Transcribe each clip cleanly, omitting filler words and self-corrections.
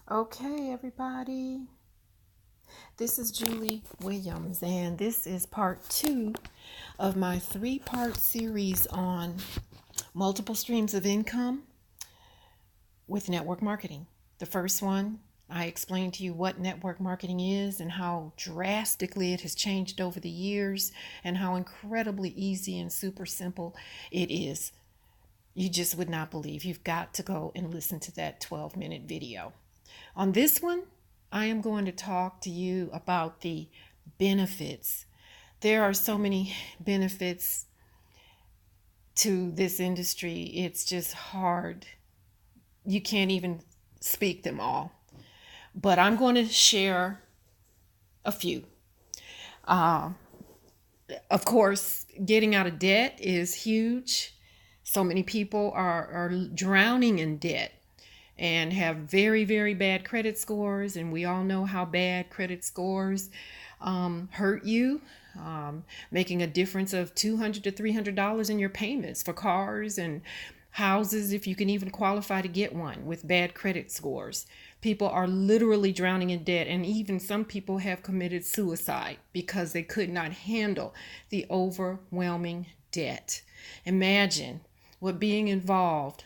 Okay, everybody. This is Julie Williams, and this is part two of my three-part series on multiple streams of income with network marketing. The first one, I explained to you what network marketing is and how drastically it has changed over the years and how incredibly easy and super simple it is. You just would not believe. You've got to go and listen to that 12-minute video. On this one, I am going to talk to you about the benefits. There are so many benefits to this industry. It's just hard. You can't even speak them all. But I'm going to share a few. Of course, getting out of debt is huge. So many people are drowning in debt and have very, very bad credit scores. And we all know how bad credit scores hurt you, making a difference of $200 to $300 in your payments for cars and houses, if you can even qualify to get one with bad credit scores. People are literally drowning in debt, and even some people have committed suicide because they could not handle the overwhelming debt. Imagine what being involved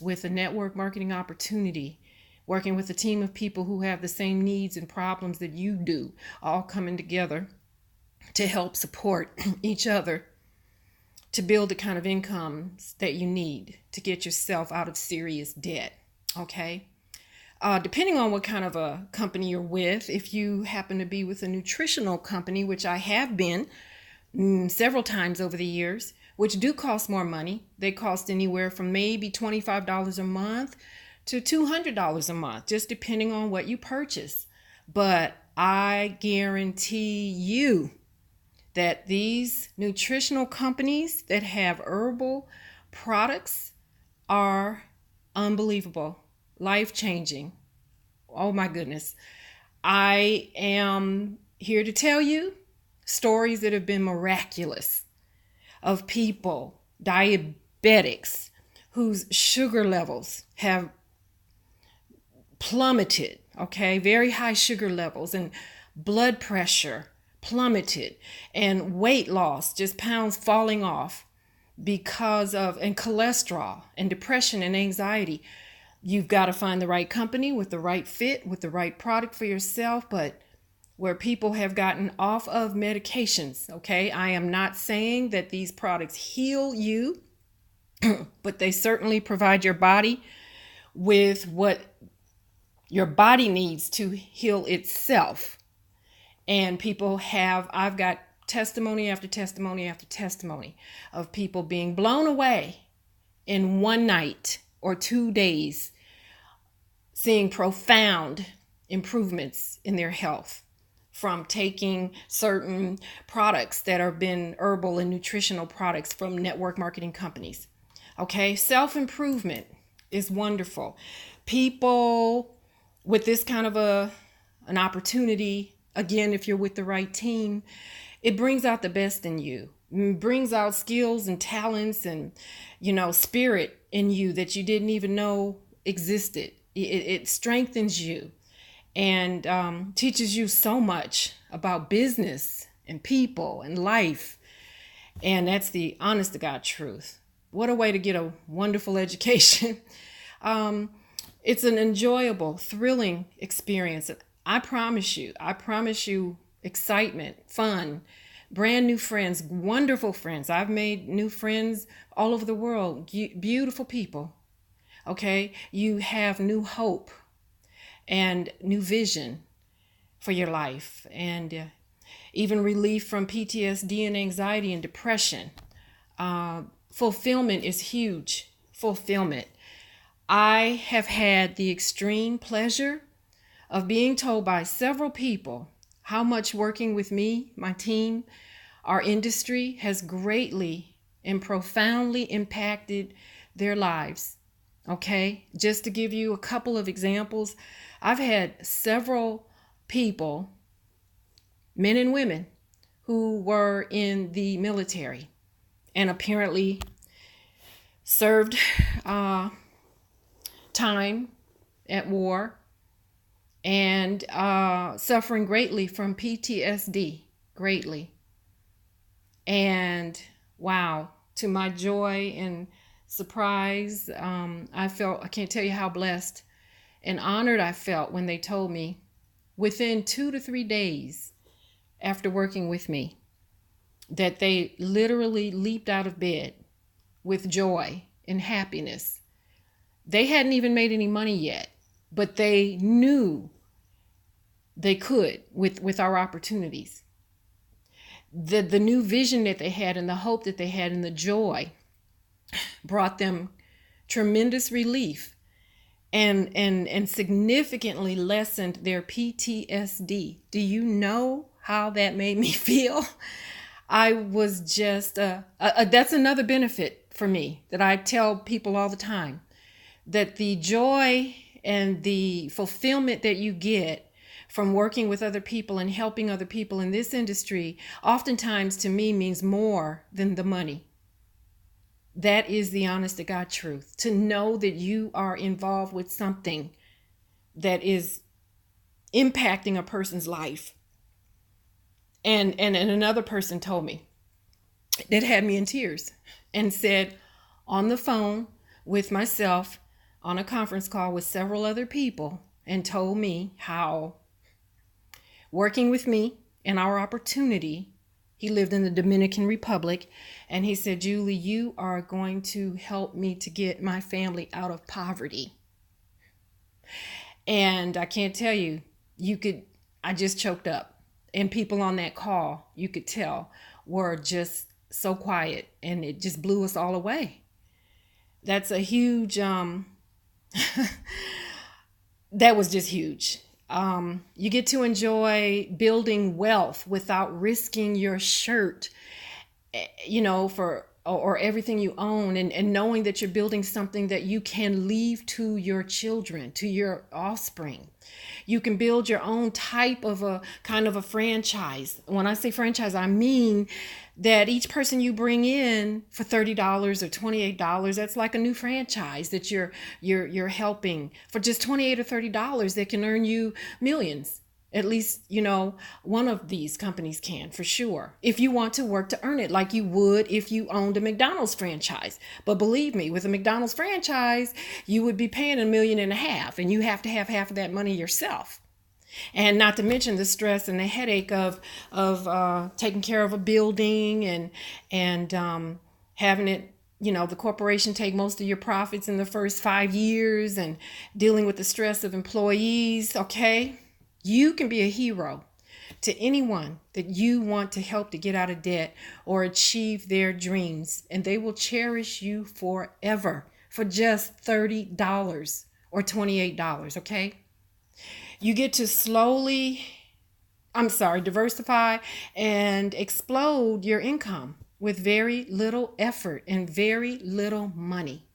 with a network marketing opportunity, working with a team of people who have the same needs and problems that you do, all coming together to help support each other to build the kind of incomes that you need to get yourself out of serious debt. Okay. Depending on what kind of a company you're with, if you happen to be with a nutritional company, which I have been several times over the years, which do cost more money. They cost anywhere from maybe $25 a month to $200 a month, just depending on what you purchase. But I guarantee you that these nutritional companies that have herbal products are unbelievable, life-changing. Oh my goodness. I am here to tell you stories that have been miraculous of people, diabetics, whose sugar levels have plummeted, okay? Very high sugar levels, and blood pressure plummeted, and weight loss, just pounds falling off because of, and cholesterol and depression and anxiety. You've got to find the right company with the right fit, with the right product for yourself, but where people have gotten off of medications, okay? I am not saying that these products heal you, but they certainly provide your body with what your body needs to heal itself. And people have, I've got testimony after testimony after testimony of people being blown away in one night or 2 days, seeing profound improvements in their health from taking certain products that have been herbal and nutritional products from network marketing companies. Okay, self-improvement is wonderful. People with this kind of an opportunity, again, if you're with the right team, it brings out the best in you. It brings out skills and talents and, spirit in you that you didn't even know existed. It strengthens you and teaches you so much about business and people and life. And that's the honest to God truth. What a way to get a wonderful education. It's an enjoyable, thrilling experience. I promise you excitement, fun, brand new friends, wonderful friends. I've made new friends all over the world, beautiful people. Okay, you have new hope and new vision for your life, and even relief from PTSD and anxiety and depression. Fulfillment is huge. Fulfillment. I have had the extreme pleasure of being told by several people how much working with me, my team, our industry has greatly and profoundly impacted their lives. Okay, just to give you a couple of examples, I've had several people, men and women, who were in the military and apparently served time at war and suffering greatly from PTSD, greatly. And wow, to my joy and surprise, I can't tell you how blessed and honored I felt when they told me within 2 to 3 days after working with me that they literally leaped out of bed with joy and happiness. They hadn't even made any money yet, but they knew they could with our opportunities. The new vision that they had and the hope that they had and the joy brought them tremendous relief and significantly lessened their PTSD. Do you know how that made me feel? I was just that's another benefit for me that I tell people all the time, that the joy and the fulfillment that you get from working with other people and helping other people in this industry oftentimes to me means more than the money. That is the honest to God truth. To know that you are involved with something that is impacting a person's life. And another person told me, that had me in tears, and said on the phone with myself on a conference call with several other people, and told me how working with me and our opportunity, he lived in the Dominican Republic, and he said, Julie, you are going to help me to get my family out of poverty. And I can't tell you, I just choked up. And people on that call, you could tell, were just so quiet, and it just blew us all away. That's a huge, that was just huge. You get to enjoy building wealth without risking your shirt, or everything you own, and knowing that you're building something that you can leave to your children, to your offspring. You can build your own type of a kind of a franchise. When I say franchise, I mean that each person you bring in for $30 or $28, that's like a new franchise that you're helping for just $28 or $30 that can earn you millions. At least, one of these companies can, for sure, if you want to work to earn it, like you would if you owned a McDonald's franchise. But believe me, with a McDonald's franchise, you would be paying $1.5 million, and you have to have half of that money yourself. And not to mention the stress and the headache of taking care of a building and having it, the corporation take most of your profits in the first 5 years, and dealing with the stress of employees. Okay. You can be a hero to anyone that you want to help to get out of debt or achieve their dreams, and they will cherish you forever for just $30 or $28, okay? You get to diversify and explode your income with very little effort and very little money.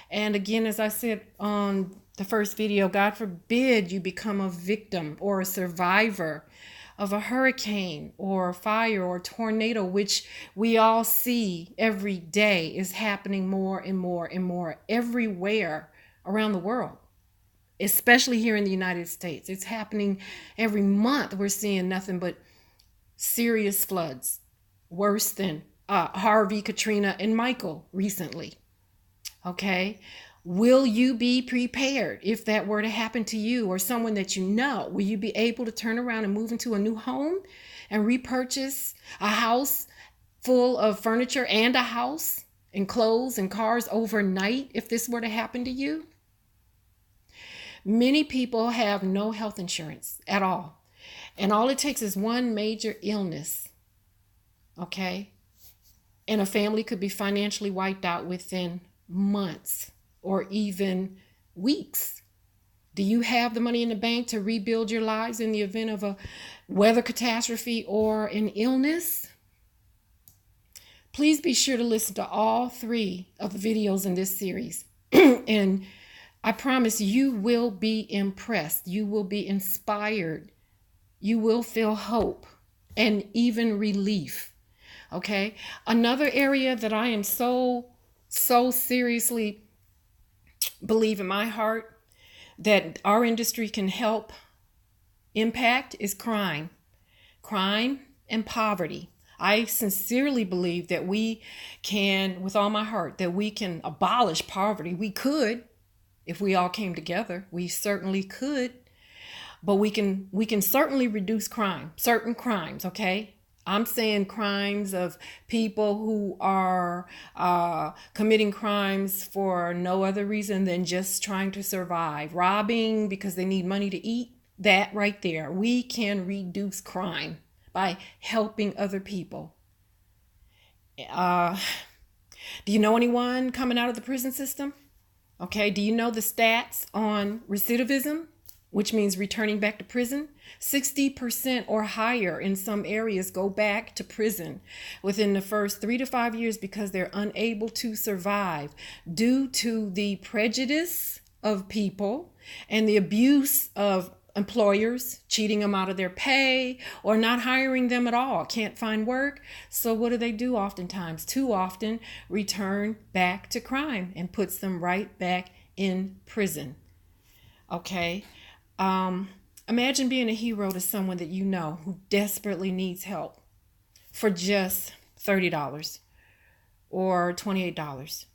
And again, as I said on the first video, God forbid you become a victim or a survivor of a hurricane or a fire or a tornado, which we all see every day is happening more and more and more everywhere around the world, especially here in the United States. It's happening every month. We're seeing nothing but serious floods, worse than Harvey, Katrina, and Michael recently. Okay. Will you be prepared if that were to happen to you or someone that you know? Will you be able to turn around and move into a new home and repurchase a house full of furniture and a house and clothes and cars overnight if this were to happen to you? Many people have no health insurance at all. And all it takes is one major illness, okay? And a family could be financially wiped out within months or even weeks. Do you have the money in the bank to rebuild your lives in the event of a weather catastrophe or an illness? Please be sure to listen to all 3 of the videos in this series. And I promise you will be impressed. You will be inspired. You will feel hope and even relief. Okay? Another area that I am so seriously believe in my heart that our industry can help impact is crime and poverty. I sincerely believe that we can, with all my heart, that we can abolish poverty. We could, if we all came together. We certainly could. But we can certainly reduce crime, certain crimes, okay? I'm saying crimes of people who are committing crimes for no other reason than just trying to survive. Robbing because they need money to eat. That right there. We can reduce crime by helping other people. Do you know anyone coming out of the prison system? Okay, do you know the stats on recidivism, which means returning back to prison? 60% or higher in some areas go back to prison within the first 3 to 5 years because they're unable to survive due to the prejudice of people and the abuse of employers cheating them out of their pay or not hiring them at all, can't find work. So what do? Oftentimes, too often, return back to crime and puts them right back in prison. Okay. Imagine being a hero to someone that you know who desperately needs help for just $30 or $28.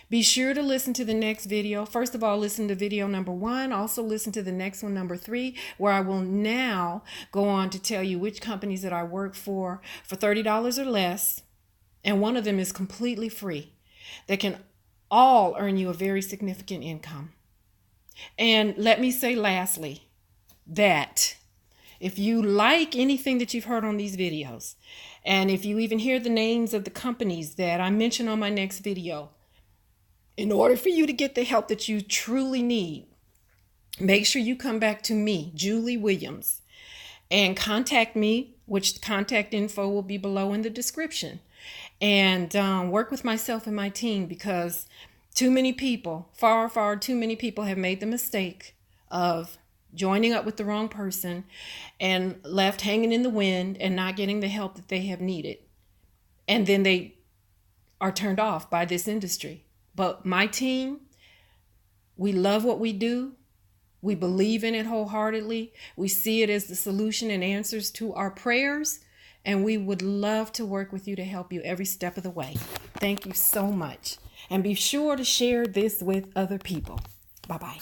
Be sure to listen to the next video. First of all, listen to video number 1. Also listen to the next one, number 3, where I will now go on to tell you which companies that I work for $30 or less. And one of them is completely free. They can all earn you a very significant income. And let me say lastly, that if you like anything that you've heard on these videos, and if you even hear the names of the companies that I mention on my next video, in order for you to get the help that you truly need, make sure you come back to me, Julie Williams, and contact me, which contact info will be below in the description, and work with myself and my team, because too many people, far too many people have made the mistake of joining up with the wrong person and left hanging in the wind and not getting the help that they have needed. And then they are turned off by this industry. But my team, we love what we do. We believe in it wholeheartedly. We see it as the solution and answers to our prayers. And we would love to work with you to help you every step of the way. Thank you so much. And be sure to share this with other people. Bye-bye.